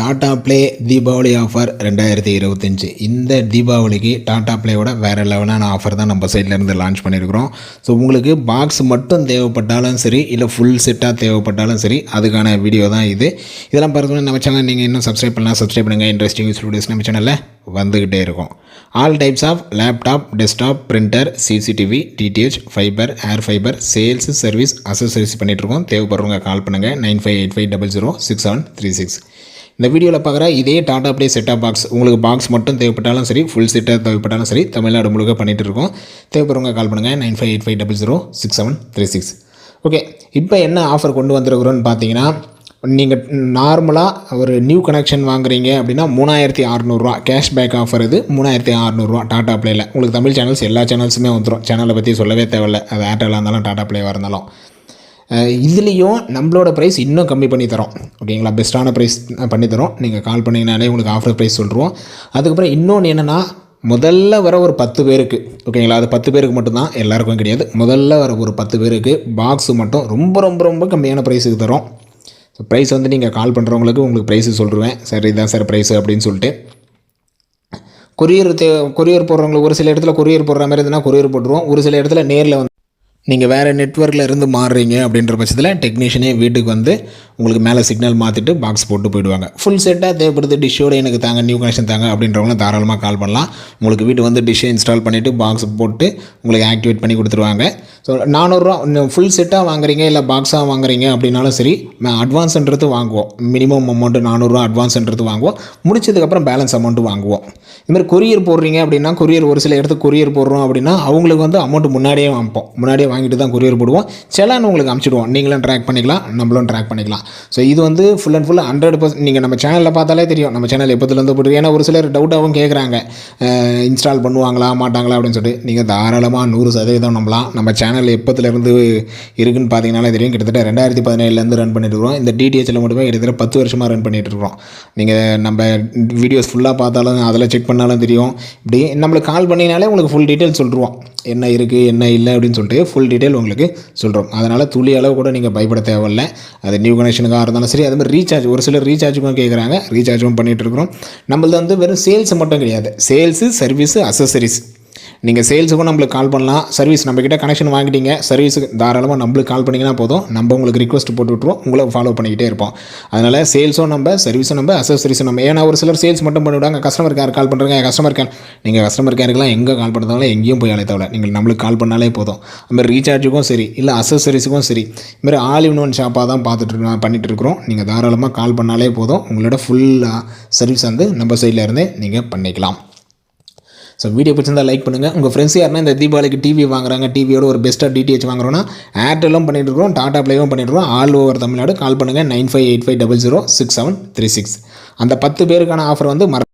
Tata play Deepavali offer 2025 இந்த தீபாவளிக்கு டாடா ப்ளேயோட வேறு லெவலான ஆஃபர் தான் நம்ம சைட்லேருந்து லான்ச் பண்ணியிருக்கிறோம். ஸோ உங்களுக்கு பாக்ஸ் மட்டும் தேவைப்பட்டாலும் சரி, இல்லை ஃபுல் செட்டாக தேவைப்பட்டாலும் சரி, அதுக்கான வீடியோ தான் இது. இதெல்லாம் பார்த்தோன்னா நம்ம சேனல் நீங்கள் இன்னும் சப்ஸ்கிரைப் பண்ணலாம், சப்ஸ்கிரைப் பண்ணுங்கள். இன்ட்ரெஸ்டிங் வீடியோஸ் நம்ம சேனலில் வந்துக்கிட்டே இருக்கும். All types of laptop, desktop, printer, CCTV, DTH, fibre, air fibre, sales, service, accessories பண்ணிகிட்ருக்கோம். தேவைப்படுறவங்க கால் பண்ணுங்கள் 9585006736. இந்த வீடியோவில் பார்க்குற இதே டாடா ப்ளே செட்டாக பாக்ஸ் உங்களுக்கு பாக்ஸ் மட்டும் தேவைப்பட்டாலும் சரி, ஃபுல் செட்டாக தேவைப்பட்டாலும் சரி, தமிழ்நாடு முழுக்க பண்ணிகிட்டு இருக்கோம். தேவைப்படுறவங்க கால் பண்ணுங்கள் 9585006736. ஓகே, இப்போ என்ன ஆஃபர் கொண்டு வந்திருக்கிறோன்னு பார்த்தீங்கன்னா, நீங்கள் நார்மலாக ஒரு நியூ கனெக்ஷன் வாங்குறீங்க அப்படின்னா 3600 கேஷ்பேக் ஆஃபர். இது 3600 டாடா ப்ளேயில். உங்களுக்கு தமிழ் சேனல்ஸ் எல்லா சேனல்ஸுமே வந்துடும். சேனலை பற்றி சொல்லவே தேவையில்லை. அது ஏர்டெல்லாக இருந்தாலும் டாடா ப்ளேவாக இருந்தாலும். இதுலேயும் நம்மளோட ப்ரைஸ் இன்னும் கம்மி பண்ணி தரோம். ஓகேங்களா, பெஸ்ட்டான ப்ரைஸ் பண்ணித்தரோம். நீங்கள் கால் பண்ணிங்கனாலே உங்களுக்கு ஆஃபர் ப்ரைஸ் சொல்லிடுவோம். அதுக்கப்புறம் இன்னொன்று என்னென்னா, முதல்ல வர ஒரு 10 பேருக்கு, ஓகேங்களா, அது 10 பேருக்கு மட்டும்தான், எல்லாருக்கும் கிடையாது. முதல்ல வர ஒரு 10 பேருக்கு பாக்ஸு மட்டும் ரொம்ப ரொம்ப ரொம்ப கம்மியான ப்ரைஸுக்கு தரோம். ஸோ ப்ரைஸ் வந்து நீங்கள் கால் பண்ணுறவங்களுக்கு உங்களுக்கு ப்ரைஸு சொல்லிடுவேன். சரி இதான் சார் ப்ரைஸு அப்படின்னு சொல்லிட்டு. கொரியர் போடுறவங்களுக்கு ஒரு சில இடத்துல கொரியர் போடுற மாதிரி இருந்ததுன்னா கொரியர் போட்டுருவோம். ஒரு சில இடத்துல நேரில் வந்து நீங்கள் வேறு நெட்வொர்க்கில் இருந்து மாறுறீங்க அப்படின்ற பட்சத்தில் டெக்னீஷியனே வீட்டுக்கு வந்து உங்களுக்கு மேலே சிக்னல் மாற்றிட்டு பாக்ஸ் போட்டு போயிடுவாங்க. ஃபுல் செட்டாக தேவைப்படுது, டிஷ்ஷோடு எனக்கு தாங்க, நியூ கனெக்ஷன் தாங்க அப்படின்றவங்களும் தாராளமாக கால் பண்ணலாம். உங்களுக்கு வீட்டு வந்து டிஷ்ஷை இன்ஸ்டால் பண்ணிவிட்டு பாக்ஸ் போட்டு உங்களுக்கு ஆக்டிவேட் பண்ணி கொடுத்துருவாங்க. ஸோ 400 ஃபுல் செட்டாக வாங்குறீங்க இல்லை பாக்ஸாக வாங்குறீங்க அப்படின்னாலும் சரி, அட்வான்ஸ்ன்றது வாங்குவோம். மினிமம் அமௌண்ட்டு 400 அட்வான்ஸ்ன்றது வாங்குவோம். முடிச்சதுக்கப்புறம் பேலன்ஸ் அமௌண்ட்டு வாங்குவோம். இதுமாதிரி கொரியர் போடுறீங்க அப்படின்னா, கொரியர் ஒரு சில இடத்துக்கு கொரியர் போடுறோம் அப்படின்னா அவங்களுக்கு வந்து அமௌண்ட்டு முன்னாடியே வாங்கிப்போம். முன்னாடியே வாங்கிட்டு தான் கொரியர் போடுவோம். செலான் உங்களுக்கு அனுப்பிச்சிடுவோம். நீங்களும் ட்ராக் பண்ணிக்கலாம், நம்மளும் ட்ராக் பண்ணிக்கலாம். ஸோ இது வந்து ஃபுல் அண்ட் ஃபுல் 100% நீங்கள் நம்ம சேனலில் பார்த்தாலே தெரியும் நம்ம சேனல் எப்போதுலேருந்து போட்டு. ஏன்னா ஒரு சிலர் டவுட்டாகவும் கேட்குறாங்க, இன்ஸ்டால் பண்ணுவாங்களா மாட்டாங்களா அப்படின்னு சொல்லிட்டு. நீங்கள் தாராளமாக 100% நம்பலாம். நம்ம சேனல் எப்போதுலேருந்து இருக்குதுன்னு பார்த்தீங்கன்னாலே தெரியும். கிட்டத்தட்ட 2017 ரன் பண்ணிட்டு இருக்கோம். இந்த டிடிஹெச்சில் மட்டுமே கிட்டத்தட்ட 10 வருஷமாக ரன் பண்ணிகிட்டு இருக்கோம். நீங்கள் நம்ம வீடியோஸ் ஃபுல்லாக பார்த்தாலும் அதில் செக் பண்ணாலும் தெரியும். இப்படி நம்மளுக்கு கால் பண்ணினாலே உங்களுக்கு ஃபுல் டீட்டெயில் சொல்லிடுவோம். என்ன இருக்குது என்ன இல்லை அப்படின்னு சொல்லிட்டு ஃபுல் டீட்டெயில் உங்களுக்கு சொல்கிறோம். அதனால் துளி அளவு கூட நீங்கள் பயப்பட தேவையில்லை. அது நியூ கனெக்ஷனுக்காக இருந்தாலும் சரி. அதுமாதிரி ரீசார்ஜ் ஒரு சிலர் ரீசார்ஜுக்கும் கேட்குறாங்க, ரீசார்ஜும் பண்ணிகிட்டு இருக்கிறோம். நம்மளது வந்து வெறும் சேல்ஸ் மட்டும் கிடையாது, சேல்ஸு, சர்வீஸு, அசசரிஸ். நீங்கள் சேல்ஸுக்கும் நம்மளுக்கு கால் பண்ணலாம். சர்வீஸ் நம்மக்கிட்ட கனெக்ஷன் வாங்கிட்டீங்க, சர்வீஸுக்கு தாராளமாக நம்மளுக்கு கால் பண்ணிங்கன்னா போதும். நம்ம உங்களுக்கு ரிக்வஸ்ட் போட்டு விட்ருவோம், உங்களை ஃபாலோ பண்ணிக்கிட்டே இருப்போம். அதனால் சேல்ஸும் நம்ம, சர்வீஸும் நம்ம, அசசரிஸும் நம்ம. ஏன்னா ஒரு சிலர் சேல்ஸ் மட்டும் பண்ணிவிடுவாங்க, கஸ்டமர் கேர் கால் பண்ணுறாங்க. நீங்கள் கஸ்டமர் கேருக்குலாம் எங்கே கால் பண்ணுறதால எங்கேயும் போய் அழைத்தவில்லை, நீங்கள் நம்மளுக்கு கால் பண்ணாலே போதும். அதுமாதிரி ரீசார்ஜுக்கும் சரி, இல்லை அசசரிஸுக்கும் சரி, இதுமாதிரி ஆல் இன் ஒன் ஷாப்பாக தான் பண்ணிகிட்டு இருக்கிறோம். நீங்கள் தாராளமாக கால் பண்ணாலே போதும். உங்களோட ஃபுல் சர்வீஸ் வந்து நம்ம சைடில் இருந்தே நீங்கள் பண்ணிக்கலாம். ஸோ வீடியோ பிடிச்சிருந்தால் லைக் பண்ணுங்கள். உங்கள் ஃப்ரெண்ட்ஸ் யாருன்னா இந்த தீபாவளிக்கு டிவி வாங்குறாங்க, டிவியோட ஒரு பெஸ்ட்டாக டிடிஹெச் வாங்குறோன்னா ஏர்டெல்லும் பண்ணிட்டு இருக்கோம், டாடா ப்ளேவும் பண்ணிட்டு இருக்கோம். ஆல் ஓவர் தமிழ்நாடு கால் பண்ணுங்கள் 9585006736. அந்த 10 பேருக்கான ஆஃபர் வந்து